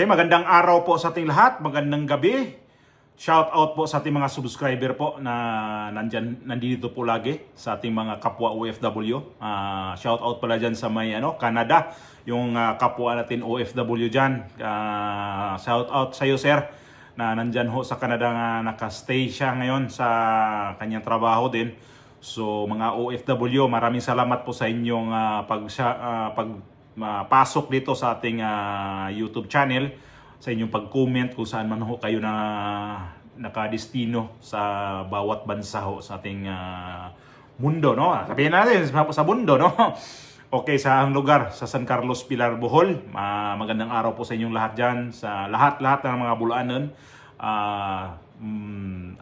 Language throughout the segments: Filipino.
Okay, magandang araw po sa ating lahat, magandang gabi. Shout out po sa ating mga subscriber po na nandito po lagi sa ating mga kapwa OFW. Shout out pala dyan sa may Canada, yung kapwa natin OFW dyan. Shout out sa iyo, sir, na nandyan ho sa Canada nga nakastay siya ngayon sa kanyang trabaho din. So mga OFW, maraming salamat po sa inyong pasok dito sa ating YouTube channel, sa inyong pag-comment kung saan man ho kayo na nakadestino sa bawat bansa ho sa ating mundo, no? Sabihin natin sa mundo, no? Okay, sa ang lugar sa San Carlos, Pilar, Bohol. Magandang araw po sa inyong lahat diyan, sa lahat ng mga bulaanon.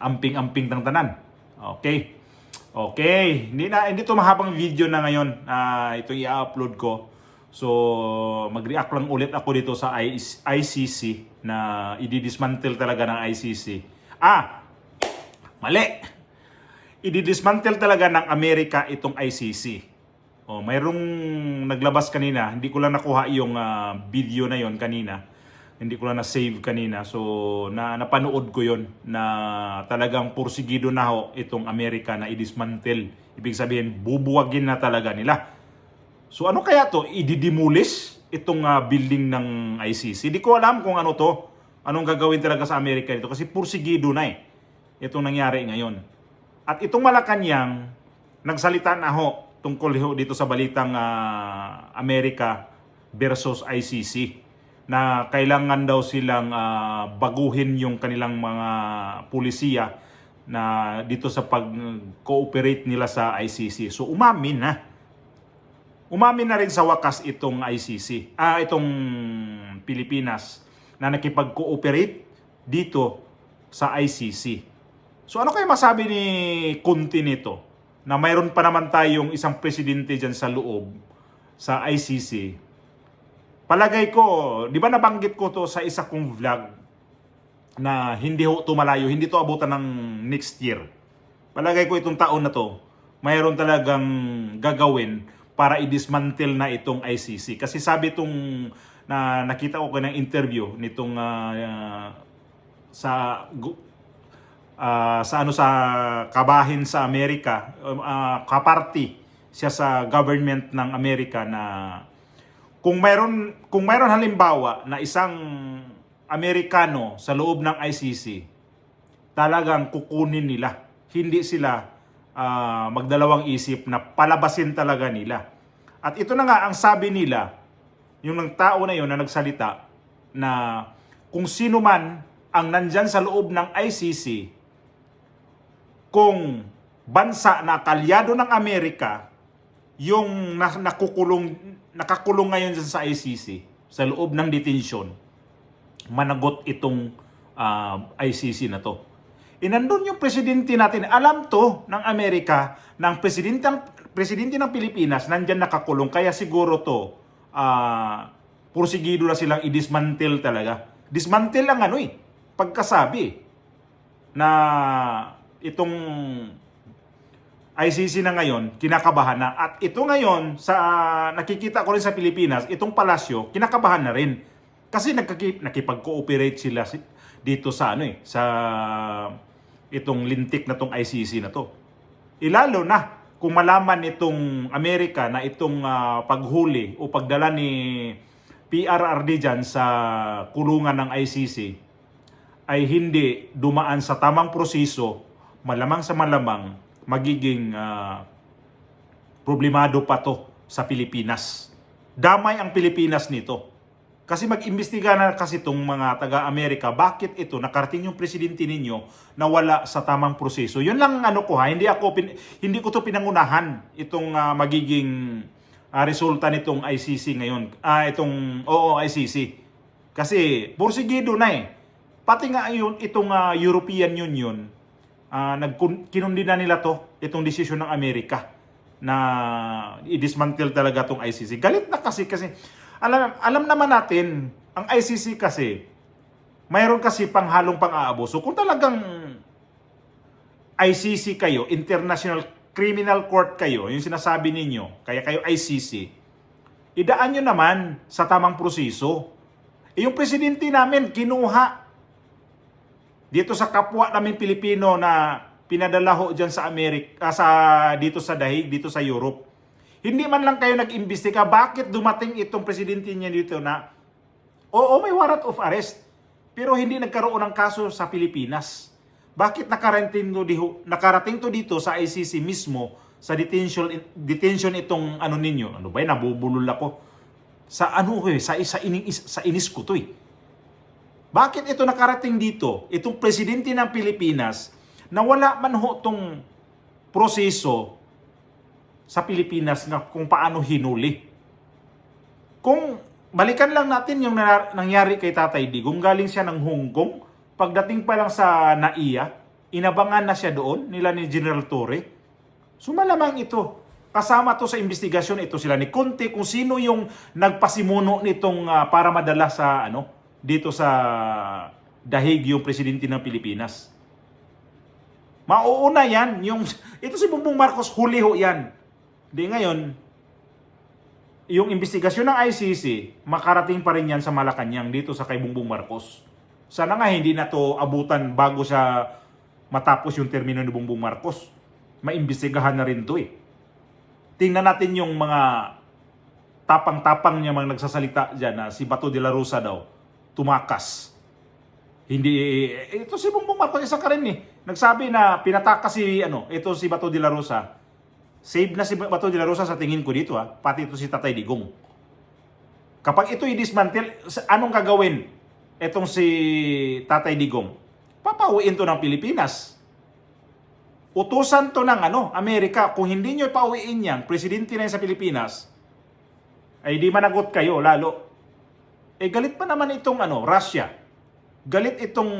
Amping-amping ng tanan. Okay. Okay, hindi to mahabang video na ngayon. Ito i-upload ko. So, mag-react lang ulit ako dito sa ICC na i-dismantle talaga ng ICC. Mali! I-dismantle talaga ng Amerika itong ICC. Mayroong naglabas kanina, hindi ko lang nakuha yung video na yon kanina. Hindi ko lang na-save kanina. So, napanood ko yon na talagang pursigido na ho itong Amerika na i-dismantle. Ibig sabihin, bubuwagin na talaga nila. So ano kaya to? I-demolish itong building ng ICC? Hindi ko alam kung ano to. Anong gagawin talaga sa Amerika dito? Kasi pursigido na itong nangyari ngayon. At itong Malacanang, nagsalita na ho tungkol ho dito sa balitang Amerika versus ICC. Na kailangan daw silang baguhin yung kanilang mga pulisiya na dito sa pag-cooperate nila sa ICC. So umamin na. Umamin na rin sa wakas itong ICC, itong Pilipinas na nakipag-cooperate dito sa ICC. So ano kayo masabi ni Kunti nito? Na mayroon pa naman tayong isang presidente dyan sa loob sa ICC. Palagay ko, di ba nabanggit ko to sa isa kong vlog na hindi ho tumalayo, hindi to abutan ng next year. Palagay ko itong taon na to, mayroon talagang gagawin para i-dismantle na itong ICC. Kasi sabi itong nakita ko ng interview nitong sa kabahin sa Amerika, kaparty siya sa government ng Amerika, na kung mayroon halimbawa na isang Amerikano sa loob ng ICC, talagang kukunin nila. Hindi sila magdalawang isip na palabasin talaga nila. At ito na nga ang sabi nila, yung tao na yun na nagsalita, na kung sino man ang nandyan sa loob ng ICC, kung bansa na kalyado ng Amerika, yung nakakulong ngayon dyan sa ICC, sa loob ng detention, managot itong ICC na to. Inandun yung presidente natin. Alam to ng Amerika, ng presidente ng Pilipinas, nandyan nakakulong. Kaya siguro to, pursigido na silang i-dismantle talaga. Dismantle lang pagkasabi na itong ICC na ngayon, kinakabahan na. At ito ngayon, nakikita ko rin sa Pilipinas, itong palasyo, kinakabahan na rin. Kasi nakipag-cooperate sila dito sa sa itong lintik na tong ICC na to. Ilalo na kung malaman itong Amerika na itong paghuli o pagdala ni PRRD dyan sa kulungan ng ICC ay hindi dumaan sa tamang proseso, malamang sa malamang magiging problemado pa to sa Pilipinas. Damay ang Pilipinas nito. Kasi mag-imbestiga na kasi itong mga taga-Amerika, bakit ito, nakarating yung presidente ninyo na wala sa tamang proseso. Yun lang hindi ko to pinangunahan itong magiging resulta nitong ICC ngayon. ICC. Kasi pursigido na Pati nga itong European Union, kinundina nila itong desisyon ng Amerika na i-dismantle talaga itong ICC. Galit na kasi alam naman natin, ang ICC kasi, mayroon kasi panghalong pang-aabuso. Kung talagang ICC kayo, International Criminal Court kayo, yung sinasabi ninyo, kaya kayo ICC, idaan nyo naman sa tamang proseso. Yung presidente namin, kinuha dito sa kapwa namin Pilipino na pinadala ho dyan sa Amerika, dito sa Dahig, dito sa Europe. Hindi man lang kayo nag-imbestiga, bakit dumating itong presidente niya dito na, oo, may warrant of arrest, pero hindi nagkaroon ng kaso sa Pilipinas. Bakit nakarating to dito sa ICC mismo, sa detention itong ano ninyo? Ano ba yun? Nabubulol ako. Sa ano ko sa inis ko to eh. Bakit ito nakarating dito? Itong presidente ng Pilipinas na wala man ho tong proseso sa Pilipinas na kung paano hinuli. Kung balikan lang natin yung nangyari kay Tatay Digong, galing siya ng Hong Kong, pagdating pa lang sa NAIA, inabangan na siya doon nila ni General Torre. So malamang ito, kasama to sa investigasyon, ito sila ni Conte, kung sino yung nagpasimuno nitong para madala sa dito sa Dahig yung presidente ng Pilipinas. Mauuna yan, ito si Bongbong Marcos, huli ho yan. Di ngayon, yung investigasyon ng ICC, makarating pa rin yan sa Malacanang dito sa kay Bongbong Marcos. Sana nga hindi na to abutan bago sa matapos yung termino ni Bongbong Marcos. Maimbestigahan na rin to eh. Tingnan natin yung mga tapang-tapang niya mga nagsasalita dyan na si Bato de la Rosa daw tumakas. Hindi, ito si Bongbong Marcos, isa ka rin eh. Nagsabi na pinatakas ito si Bato de la Rosa. Save na si Bato de la Rosa sa tingin ko dito pati ito si Tatay Digong. Kapag ito i-dismantle, anong gagawin? Itong si Tatay Digong. Papauwiin to ng Pilipinas. Utusan to ng Amerika. Kung hindi nyo pauwiin yan, presidente na yan sa Pilipinas, ay di managot kayo lalo. Galit pa naman itong Russia. Galit itong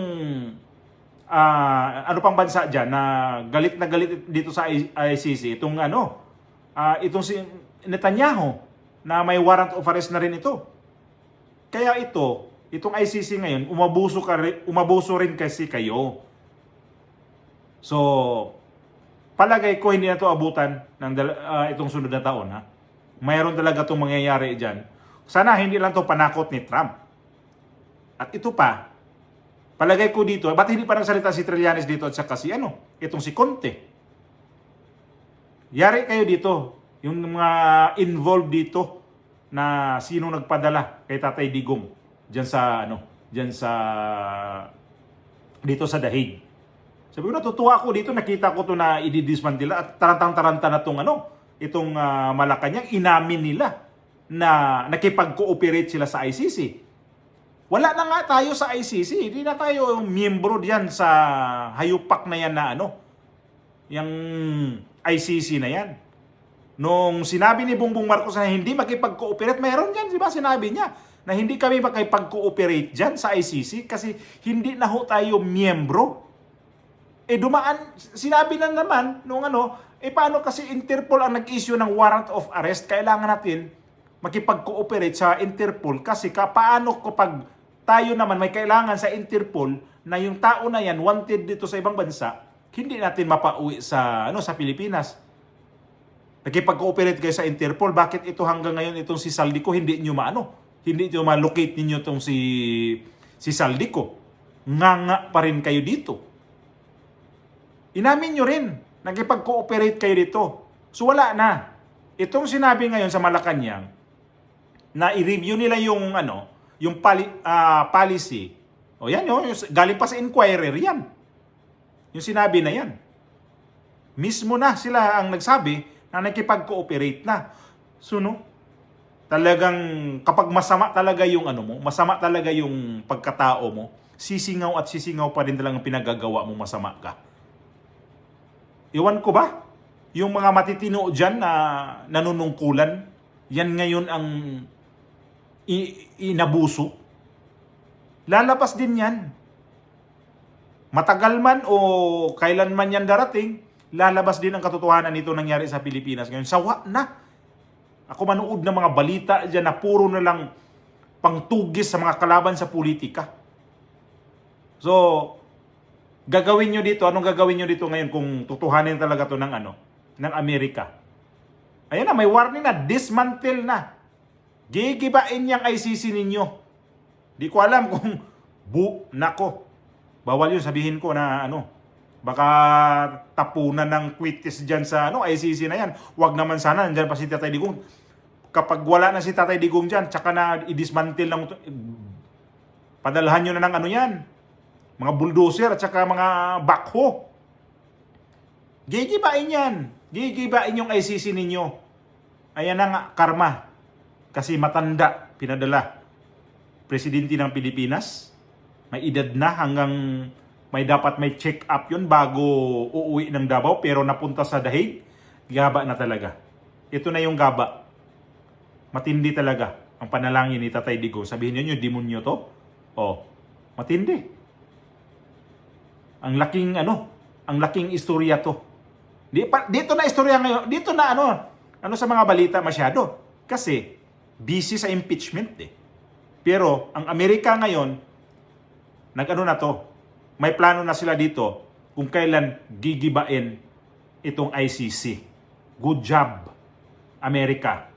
ano pang bansa dyan na galit na galit dito sa ICC. Itong itong si Netanyahu na may warrant of arrest na rin ito. Kaya itong ICC ngayon, umabuso rin kasi kayo. So, palagay ko hindi na ito abutan ng itong sunod na taon. Mayroon talaga itong mangyayari dyan. Sana hindi lang to panakot ni Trump. At ito pa, palagay ko dito, ba't hindi pa nagsalita si Trillanes dito at saka si itong si Conte. Yari kayo dito, yung mga involved dito na sino nagpadala kay Tatay Digong dyan sa dito sa Dahig. Sabi ko, natutuwa ako dito, nakita ko to na ididismantle at tarantang-taranta na itong Malacanang, inamin nila na nakipag-cooperate sila sa ICC. Wala na nga tayo sa ICC. Hindi na tayo miyembro diyan sa hayupak na yan na yung ICC na yan. Nung sinabi ni Bongbong Marcos na hindi makipag-cooperate, mayroon yan, di ba? Sinabi niya na hindi kami makipag-cooperate diyan sa ICC kasi hindi na ho tayo miyembro. Dumaan, sinabi na naman nung paano kasi Interpol ang nag-issue ng warrant of arrest, kailangan natin makipag-cooperate sa Interpol kasi paano kapag tayo naman may kailangan sa Interpol na yung tao na yan wanted dito sa ibang bansa, hindi natin mapauwi sa Pilipinas. Nakipag-cooperate kayo sa Interpol, bakit ito hanggang ngayon itong si Saldico hindi niyo hindi niyo ma-locate niyo itong si Saldico? Nga pa rin kayo dito. Inamin nyo rin, nakipag-cooperate kayo dito. So wala na. Itong sinabi ngayon sa Malacanang, na i-review nila yung policy. O yan galing pa sa inquirer yan. Yung sinabi na yan. Mismo na sila ang nagsabi na nakipag-cooperate na. So talagang kapag masama talaga yung masama talaga yung pagkatao mo, sisingaw at sisingaw pa rin talagang pinagagawa mo masama ka. Iwan ko ba? Yung mga matitino dyan na nanunungkulan, yan ngayon ang inabuso. Lalabas din yan. Matagal man o kailan man yan darating, lalabas din ang katotohanan nito nangyari sa Pilipinas. Ngayon, sawa na. Ako manood ng mga balita dyan na puro na lang pangtugis sa mga kalaban sa politika. So, gagawin nyo dito, anong gagawin nyo dito ngayon kung tutuhanin talaga to ng Amerika? Ayun na, may warning na, dismantle na. Gigibain niyang ICC ninyo. Di ko alam kung nako. Bawal yun sabihin ko na ano. Baka tapunan ng quitis dyan sa ICC na yan. Wag naman sana, nandyan pa si Tatay Digong. Kapag wala na si Tatay Digong dyan, tsaka na i-dismantle ng padalhan nyo na ng ano yan. Mga bulldozer at tsaka mga backhoe. Gigibain yan. Gigibain yung ICC ninyo. Ayan na nga, karma. Kasi matanda, pinadala. Presidente ng Pilipinas. May edad na hanggang dapat may check up yun bago uuwi ng Davao pero napunta sa Dahig. Gaba na talaga. Ito na yung gaba. Matindi talaga ang panalangin ni Tatay Digong. Sabihin niyo yung demonyo to? Oh, matindi. Ang laking istorya to. Dito na istorya ngayon. Dito na sa mga balita masyado. Kasi busy sa impeachment eh. Pero ang Amerika ngayon, na to, may plano na sila dito kung kailan gigibain itong ICC. Good job, Amerika.